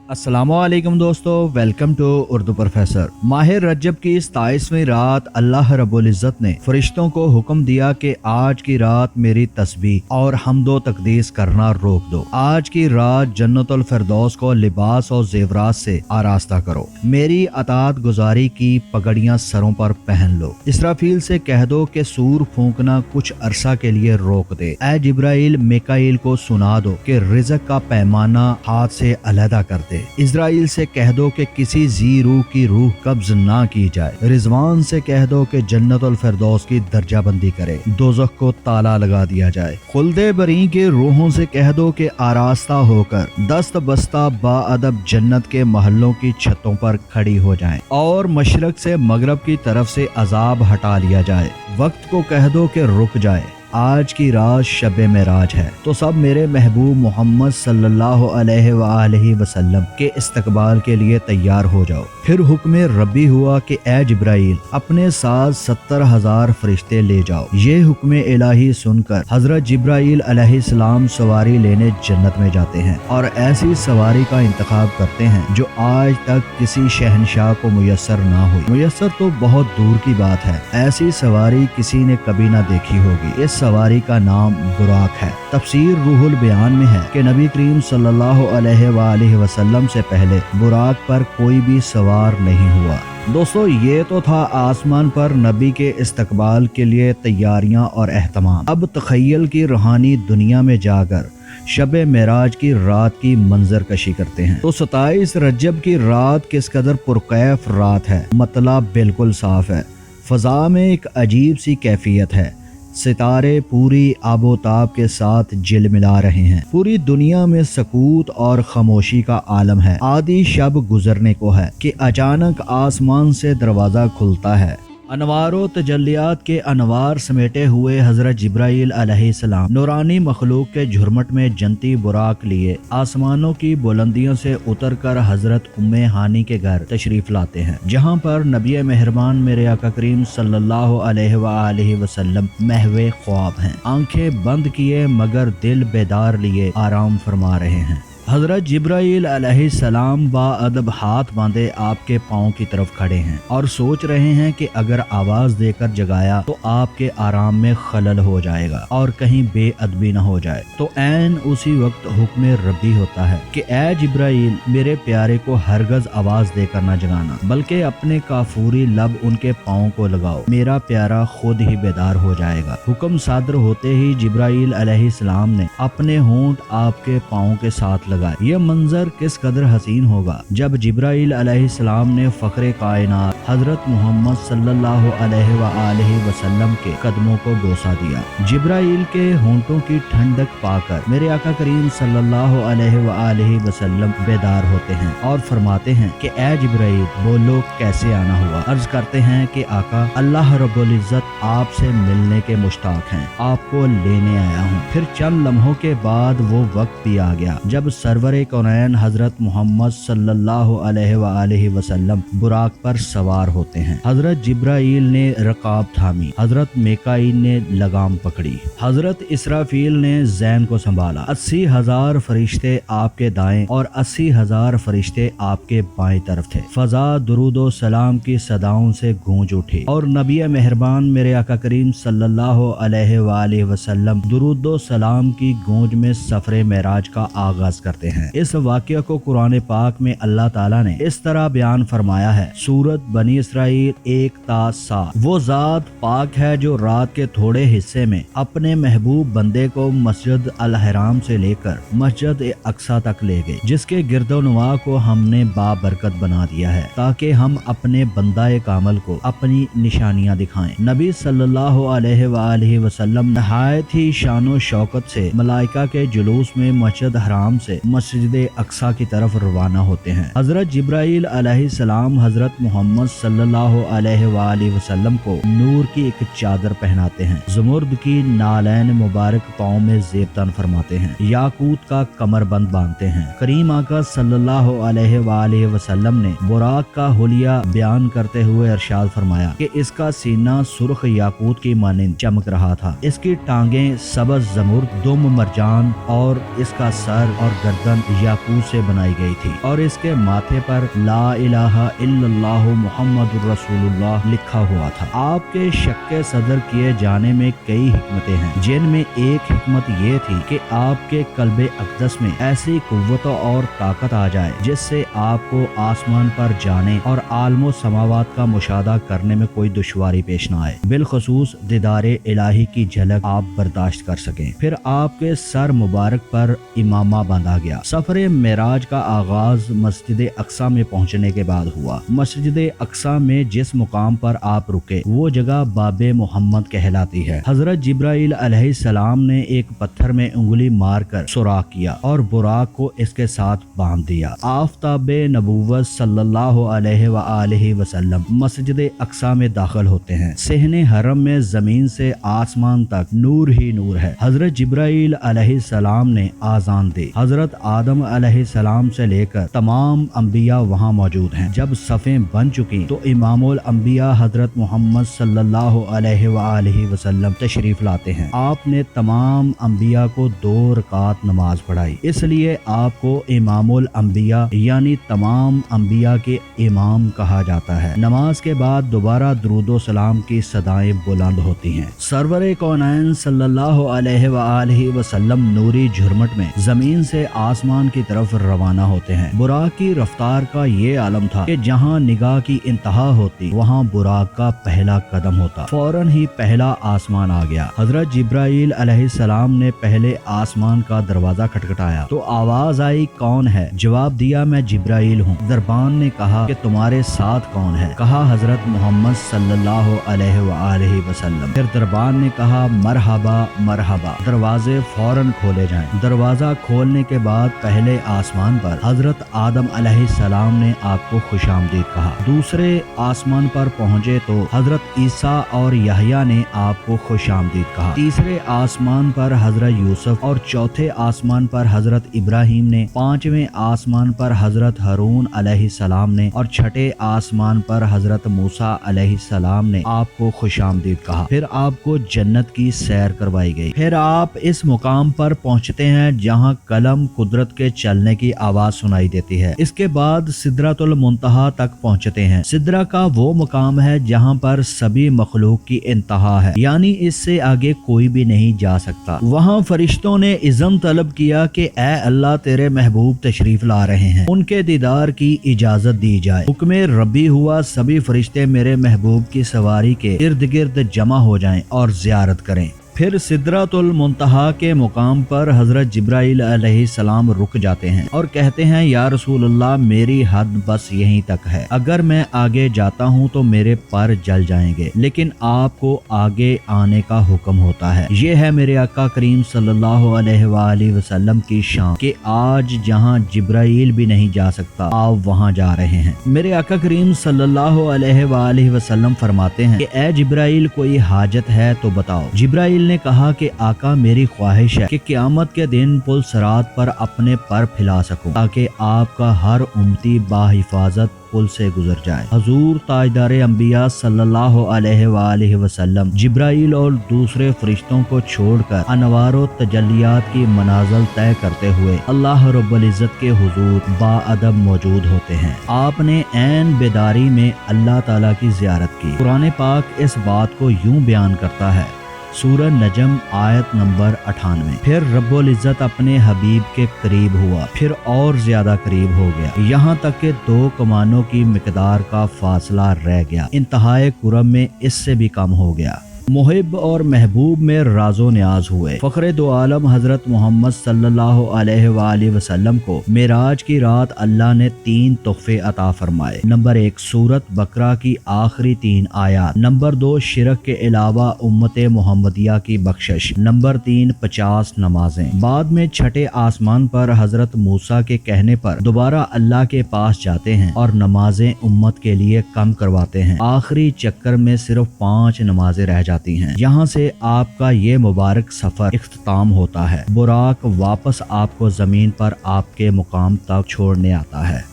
अस्सलाम वालेकुम दोस्तों, वेलकम टू उर्दू प्रोफेसर। माह रजब की 27वीं रात अल्लाह रब्बुल इज़्ज़त ने फरिश्तों को हुक्म दिया कि आज की रात मेरी तस्बीह और हम्दो तकदीस करना रोक दो। आज की रात जन्नतुल फिरदौस को लिबास और जेवरात से आरास्ता करो। मेरी अतात गुजारी की पगड़ियां सरों पर पहन लो। इसराफील से कह दो कि सूर फूंकना कुछ अरसा के लिए रोक दे। ऐ जिब्राइल मिकाइल को सुना दो कि रिज़्क का पैमाना हाथ से अलहदा कर दे। इजराइल से कह दो कि किसी जी रूह की रूह कब्ज ना की जाए। रिजवान से कह दो कि जन्नतुल फिरदौस की दर्जाबंदी करे, दोज़ख को ताला लगा दिया जाए। खुल्दे बरी के रूहों से कह दो कि आरास्ता होकर दस्त बस्ता बाअदब जन्नत के महलों की छतों पर खड़ी हो जाएं और मशरक से मगरब की तरफ से अजाब हटा लिया जाए। वक्त को कह दो कि रुक जाए। आज की रात शब मेराज है, तो सब मेरे महबूब मोहम्मद सल्लल्लाहु अलैहि वसल्लम के इस्तकबाल के लिए तैयार हो जाओ। फिर हुक्म रब्बी हुआ कि ए जिब्राइल अपने साथ 70,000 फरिश्ते ले जाओ। ये हुक्म इलाही सुनकर हजरत जिब्राइल अलैहिस्सलाम सवारी लेने जन्नत में जाते हैं और ऐसी सवारी का इंतखाब करते हैं जो आज तक किसी शहनशाह को मुयस्सर ना हुई। मुयस्सर तो बहुत दूर की बात है, ऐसी सवारी किसी ने कभी ना देखी होगी। इस सवारी का नाम बुराक है। तफसीर रूहुल बयान में है कि नबी करीम सल्लल्लाहु अलैहि वसल्लम से पहले बुराक पर कोई भी सवार नहीं हुआ। दोस्तों, ये तो था आसमान पर नबी के इस्तकबाल के लिए तैयारियां और एहतमाम। अब तखय्युल की रूहानी दुनिया में जाकर शब मेराज की रात की मंजर कशी करते हैं। तो 27 रजब की रात किस कदर पुरकैफ रात है। मतलब बिल्कुल साफ है, फजा में एक अजीब सी कैफियत है। सितारे पूरी आबोताब के साथ झिलमिला रहे हैं। पूरी दुनिया में सकूत और खामोशी का आलम है। आधी शब गुजरने को है कि अचानक आसमान से दरवाजा खुलता है। अनवारो तजल्लियात के अनवार समेटे हुए हजरत जिब्राइल अलैहिस्सलाम नूरानी मखलूक के झुरमट में जनती बुराक लिए आसमानों की बुलंदियों से उतरकर हजरत उम्मे हानी के घर तशरीफ लाते हैं, जहां पर नबी मेहरबान मेरे आका करीम सल्लल्लाहु अलैहि वसल्लम महवे ख्वाब हैं। आंखें बंद किए मगर दिल बेदार लिए आराम फरमा रहे हैं। हजरत जिब्राइल अलैहिस्सलाम बाअदब हाथ बांधे आपके पाँव की तरफ खड़े हैं और सोच रहे हैं कि अगर आवाज देकर जगाया तो आपके आराम में खलल हो जाएगा और कहीं बेअदबी न हो जाए। तो ऐन उसी वक्त हुक्म रब्बी होता है कि ऐ जिब्राइल मेरे प्यारे को हरगज आवाज देकर न जगाना, बल्कि अपने काफूरी लब उनके पाँव को लगाओ, मेरा प्यारा खुद ही बेदार हो जाएगा। हुक्म सादर होते ही जिब्राइल अलैहिस्सलाम ने अपने होंठ आपके पाँव के साथ यह मंजर किस कदर हसीन होगा जब जिब्राइल अलैहिस्सलाम ने फखरे कायनात हजरत मोहम्मद सल्लल्लाहु अलैहि वसल्लम के कदमों को बोसा दिया। जिब्राइल के होंठों की ठंडक पाकर मेरे आका करीम सल्लल्लाहु अलैहि वसल्लम बेदार होते हैं और फरमाते हैं कि ए जिब्राइल बोलो कैसे आना हुआ। अर्ज करते हैं कि आका अल्लाह रब्बुल इज़्ज़त आपसे मिलने के मुश्ताक हैं, आपको लेने आया हूँ। फिर चंद लम्हों के बाद वो वक्त भी आ गया जब सरवरे कौनैन हजरत मोहम्मद सल्लल्लाहु अलैहि वसल्लम बुराक पर सवार होते हैं। हजरत जिब्राइल ने रकाब थामी, हजरत मिकाईल ने लगाम पकड़ी, हजरत इसराफील ने जैन को संभाला। 80,000 फरिश्ते आपके दाएं और 80,000 फरिश्ते आपके बाएं तरफ थे। फजा दुरूदो सलाम की सदाओं से गूंज उठी और नबी मेहरबान मेरे आका करीम सल्लल्लाहु अलैहि वसल्लम दुरूदो सलाम की गूंज में सफरे मेराज का आगाज करते हैं। इस वाक़या को कुरान पाक में अल्लाह ताला ने इस तरह बयान फरमाया है। सूरत बनी इसराइल 1-7। वो जात पाक है जो रात के थोड़े हिस्से में अपने महबूब बंदे को मस्जिद अल हराम से लेकर मस्जिद अक्सा तक ले गए, जिसके गिरदोनवा को हमने बाबरकत बना दिया है ताकि हम अपने बंदाए कामल को अपनी निशानियां दिखाएं। नबी सल्लल्लाहु अलैहि वसल्लम नहायत ही शानो शौकत से मलाइका के जुलूस में मस्जिद हराम से मस्जिद अक्सा की तरफ रवाना होते हैं। हजरत जिब्राइल अलैहिस्सलाम हजरत मोहम्मद सल्लल्लाहु अलैहि वसल्लम को नूर की एक चादर पहनाते हैं, ज़ुमुर्द की नालैन मुबारक पाँव में ज़ेबतन फरमाते हैं, याकूत का कमरबंद बांधते हैं। करीम आका सल्लल्लाहु अलैहि वसल्लम ने बुराक का हुलिया बयान करते हुए इरशाद फरमाया कि इसका सीना सुर्ख याकूत की मानिंद चमक रहा था, इसकी टांगे सबज ज़मुर्द दुम मरजान और इसका सर और गर्दन याकूत से बनाई गई थी और इसके माथे पर ला इलाहा इल्लल्लाहु मुहम्मदुर रसूलुल्लाह लिखा हुआ था। आपके शक्के सदर किए जाने में कई हिकमतें हैं, जिनमें एक हिकमत ये थी कि आपके कल्बे अक़दस में ऐसी कुव्वत और ताकत आ जाए जिससे आपको आसमान पर जाने और आलमो समावात का मुशाहदा करने में कोई दुश्वारी पेश न आए, बिलखुसूस दीदारे इलाही की झलक आप बर्दाश्त कर सकें। फिर आपके सर मुबारक पर इमामा बांधा गया। सफर मेराज का आगाज मस्जिद अक्सा में पहुंचने के बाद हुआ। मस्जिद अक्सा में जिस मुकाम पर आप रुके वो जगह बाबे मोहम्मद कहलाती है। हजरत जिब्राइल अलैहिस्सलाम ने एक पत्थर में उंगली मारकर सुराख किया और बुराक को इसके साथ बांध दिया। आफताबे नबूवत सल्लल्लाहु अलैहि वसल्लम मस्जिद अक्सा में दाखिल होते हैं। सहने हरम में जमीन से आसमान तक नूर ही नूर है। हजरत जिब्राइल अलैहिस्सलाम ने आजान दी। हजरत आदम अलैहिस्सलाम से लेकर तमाम अंबिया वहाँ मौजूद हैं। जब सफ़ें बन चुकी तो इमामुल अंबिया हजरत मोहम्मद सल्लल्लाहु अलैहि वसल्लम तशरीफ लाते हैं। आपने तमाम अंबिया को 2 रकात नमाज पढ़ाई, इसलिए आपको इमामुल अंबिया यानी तमाम अंबिया के इमाम कहा जाता है। नमाज के बाद दोबारा दुरूदो सलाम की सदाएं बुलंद होती हैं। सरवरे कौनैन सल्लल्लाहु अलैहि वसल्लम नूरी झुरमट में जमीन से आसमान की तरफ रवाना होते हैं। बुराक की रफ्तार का ये आलम था कि जहाँ निगाह की इंतहा होती वहाँ बुराक का पहला कदम होता। फौरन ही पहला आसमान आ गया। हजरत जिब्राइल अलैहिस्सलाम ने पहले आसमान का दरवाजा खटखटाया तो आवाज आई, कौन है? जवाब दिया, मैं जिब्राइल हूँ। दरबान ने कहा कि तुम्हारे साथ कौन है? कहा, हजरत मोहम्मद सल्लल्लाहु अलैहि वसल्लम। फिर दरबान ने कहा, मरहबा मरहबा। दरवाजे फौरन खोले जाएं। दरवाजा खोलने के बाद पहले आसमान पर हजरत आदम अलैहिस्सलाम ने आपको खुशामदीद कहा। दूसरे आसमान पर पहुँचे तो हजरत ईसा और यहया ने आपको खुशामदीद कहा। तीसरे आसमान पर हजरत यूसुफ और चौथे आसमान पर हजरत इब्राहिम ने, 5वें आसमान पर हजरत हारून अलैहिस्सलाम ने और छठे आसमान पर हजरत मूसा अलैहिस्सलाम ने आपको खुशामदीद कहा। फिर आपको जन्नत की सैर करवाई गई। फिर आप इस मुकाम पर पहुंचते हैं जहां कलम कुदरत के चलने की आवाज सुनाई देती है। इसके बाद सिदरतुल मुंतहा तक पहुंचते हैं। सिदरा का वो मुकाम है जहां पर सभी मखलूक की इंतहा है, यानी इससे आगे कोई भी नहीं जा सकता। वहां फरिश्तों ने इज़्ज़त तलब किया कि ए अल्लाह, तेरे महबूब तशरीफ ला रहे हैं, उनके दीदार की इजाजत दी जाए। हुक्मे रब्बी हुआ, सभी फरिश्ते मेरे महबूब की सवारी के इर्द गिर्द जमा हो जाएं और जियारत करें। फिर सिदरतुल मुंतहा के मुकाम पर हजरत जिब्राइल अलैहिस्सलाम रुक जाते हैं और कहते हैं, या रसूलल्लाह, मेरी हद बस यहीं तक है। अगर मैं आगे जाता हूँ तो मेरे पर जल जाएंगे, लेकिन आपको आगे आने का हुक्म होता है। ये है मेरे आका करीम सल्लल्लाहु अलैहि वसल्लम की शान कि आज जहाँ जिब्राइल भी नहीं जा सकता, आप वहाँ जा रहे हैं। मेरे आका करीम सल्लल्लाहु अलैहि वसल्लम फरमाते हैं कि ए जिब्राइल, कोई हाजत है तो बताओ। जिब्राइल ने कहा कि आका, मेरी ख्वाहिश है कि क़यामत के दिन पुल सरात पर अपने पर फैला सकूं ताकि आपका हर उम्मती बाहिफाजत पुल से गुजर जाए। हजूर ताजदारे अंबिया सल्लल्लाहु अलैहि वसल्लम जिब्राइल और दूसरे फरिश्तों को छोड़कर अनवारो तजल्लियात की मनाज़िल तय करते हुए अल्लाह रब्बुल इज़्ज़त के हुजूर बाअदब मौजूद होते हैं। आपने ऐन बेदारी में अल्लाह ताला की ज़ियारत की। कुरान पाक इस बात को यूं बयान करता है, सूरह नजम आयत नंबर 98। फिर रब्बुल इज़्ज़त अपने हबीब के करीब हुआ, फिर और ज्यादा करीब हो गया, यहाँ तक कि 2 कमानों की मिकदार का फासला रह गया। इंतहाए कुरब में इससे भी कम हो गया। मुहिब और महबूब में राजो न्याज हुए। फखरे दो आलम हजरत मोहम्मद सल्लल्लाहु अलैहि वसल्लम को मेराज की रात अल्लाह ने 3 तोहफे अता फरमाए। नंबर 1, सूरत बकरा की आखिरी 3 आयात। नंबर 2, शिरक के अलावा उम्मत मोहम्मदिया की बख्शिश। नंबर 3, 50 नमाजें। बाद में छठे आसमान पर हजरत मूसा के कहने पर दोबारा अल्लाह के पास जाते हैं और नमाजें उम्मत के लिए कम करवाते हैं। आखिरी चक्कर में सिर्फ 5 नमाजें रह जाती हैं। यहाँ से आपका ये मुबारक सफर इख्तिताम होता है। बुराक वापस आपको जमीन पर आपके मुकाम तक छोड़ने आता है।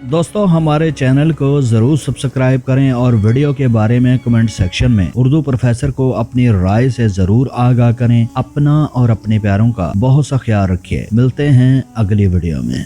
दोस्तों हमारे चैनल को जरूर सब्सक्राइब करें और वीडियो के बारे में कमेंट सेक्शन में उर्दू प्रोफेसर को अपनी राय से जरूर आगाह करें। अपना और अपने प्यारों का बहुत सा ख्याल रखिए। मिलते हैं अगली वीडियो में।